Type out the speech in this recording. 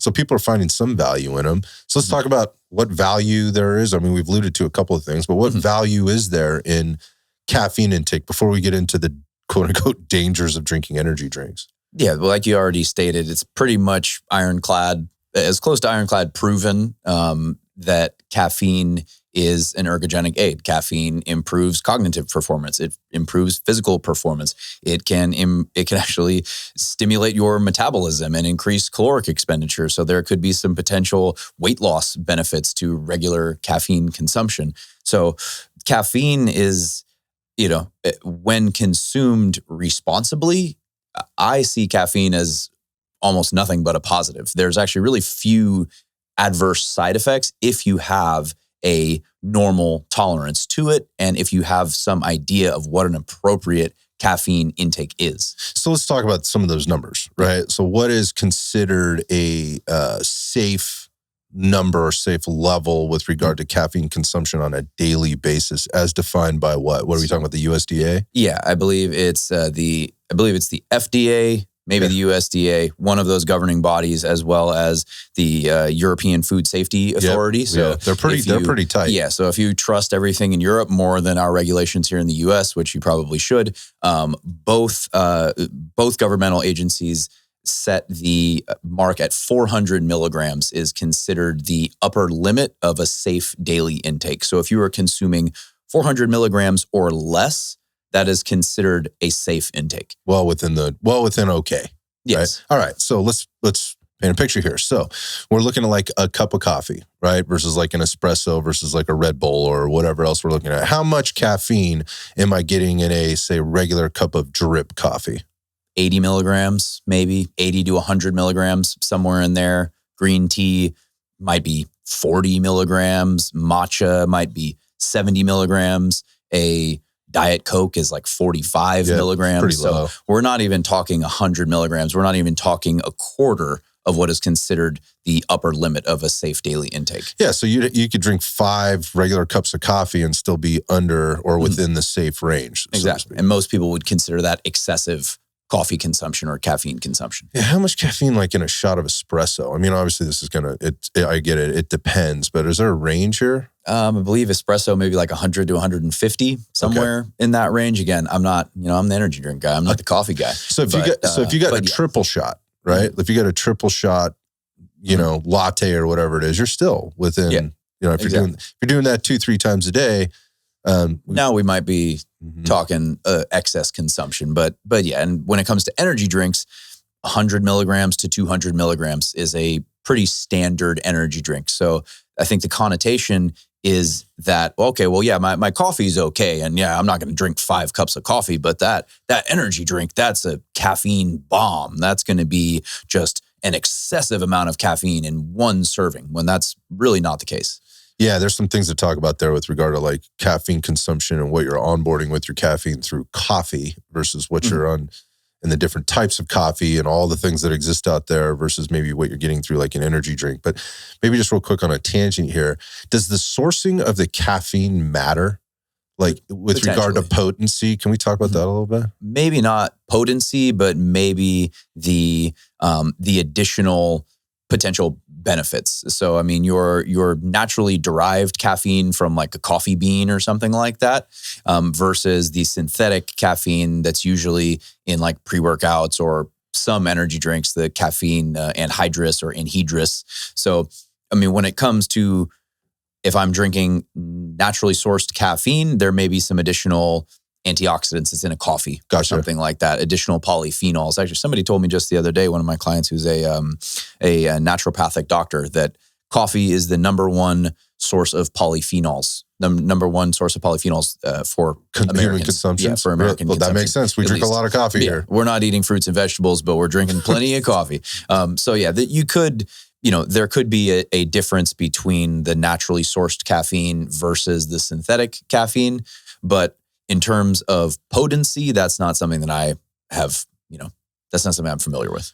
So people are finding some value in them. So let's talk about what value there is. I mean, we've alluded to a couple of things, but what value is there in caffeine intake before we get into the quote unquote dangers of drinking energy drinks? Yeah, well, like you already stated, it's pretty much ironclad, as close to ironclad proven that caffeine is an ergogenic aid. Caffeine improves cognitive performance. It improves physical performance. It can actually stimulate your metabolism and increase caloric expenditure. So there could be some potential weight loss benefits to regular caffeine consumption. So caffeine is, when consumed responsibly, I see caffeine as almost nothing but a positive. There's actually really few adverse side effects if you have a normal tolerance to it and if you have some idea of what an appropriate caffeine intake is. So let's talk about some of those numbers, right? So what is considered a safe number or safe level with regard to caffeine consumption on a daily basis as defined by what? What are we talking about, the USDA? Yeah, I believe it's the FDA, maybe the USDA, one of those governing bodies, as well as the European Food Safety Authority. Yep. So they're pretty tight. Yeah. So if you trust everything in Europe more than our regulations here in the US, which you probably should, both governmental agencies set the mark at 400 milligrams is considered the upper limit of a safe daily intake. So if you are consuming 400 milligrams or less, that is considered a safe intake. Well within okay. Yes. Right? All right. So let's paint a picture here. So we're looking at like a cup of coffee, right? Versus like an espresso versus like a Red Bull or whatever else we're looking at. How much caffeine am I getting in a, say, regular cup of drip coffee? 80 milligrams, maybe 80 to 100 milligrams, somewhere in there. Green tea might be 40 milligrams. Matcha might be 70 milligrams. A Diet Coke is like 45 milligrams. Pretty low. So we're not even talking 100 milligrams. We're not even talking a quarter of what is considered the upper limit of a safe daily intake. Yeah, so you could drink 5 regular cups of coffee and still be under or within the safe range. Exactly. And most people would consider that excessive coffee consumption or caffeine consumption. Yeah, how much caffeine like in a shot of espresso? I mean, obviously this is I get it. It depends, but is there a range here? I believe espresso maybe like 100 to 150, somewhere in that range. Again, I'm not, I'm the energy drink guy. I'm not the coffee guy. So if you got a triple shot, right? If you got a triple shot, latte or whatever it is, you're still within, if you're doing that 2-3 times a day. Now we might be talking excess consumption, but yeah. And when it comes to energy drinks, 100 milligrams to 200 milligrams is a pretty standard energy drink. So I think the connotation is that, my coffee's okay. And yeah, I'm not going to drink 5 cups of coffee, but that energy drink, that's a caffeine bomb. That's going to be just an excessive amount of caffeine in one serving, when that's really not the case. Yeah, there's some things to talk about there with regard to like caffeine consumption and what you're onboarding with your caffeine through coffee versus what you're on in the different types of coffee and all the things that exist out there versus maybe what you're getting through like an energy drink. But maybe just real quick on a tangent here, does the sourcing of the caffeine matter? Like with regard to potency, can we talk about that a little bit? Maybe not potency, but maybe the additional potential benefits. So, I mean, your naturally derived caffeine from like a coffee bean or something like that, versus the synthetic caffeine that's usually in like pre-workouts or some energy drinks, the caffeine anhydrous or anhydrous. So, I mean, when it comes to if I'm drinking naturally sourced caffeine, there may be some additional antioxidants that's in a coffee or something like that, additional polyphenols. Actually, somebody told me just the other day, one of my clients who's a naturopathic doctor, that coffee is the number one source of polyphenols, number one source of polyphenols for human consumption. Yeah, for American consumption. That makes sense. We drink a lot of coffee here. We're not eating fruits and vegetables, but we're drinking plenty of coffee. So yeah, that you could, there could be a difference between the naturally sourced caffeine versus the synthetic caffeine, but in terms of potency, that's not something that I have, that's not something I'm familiar with.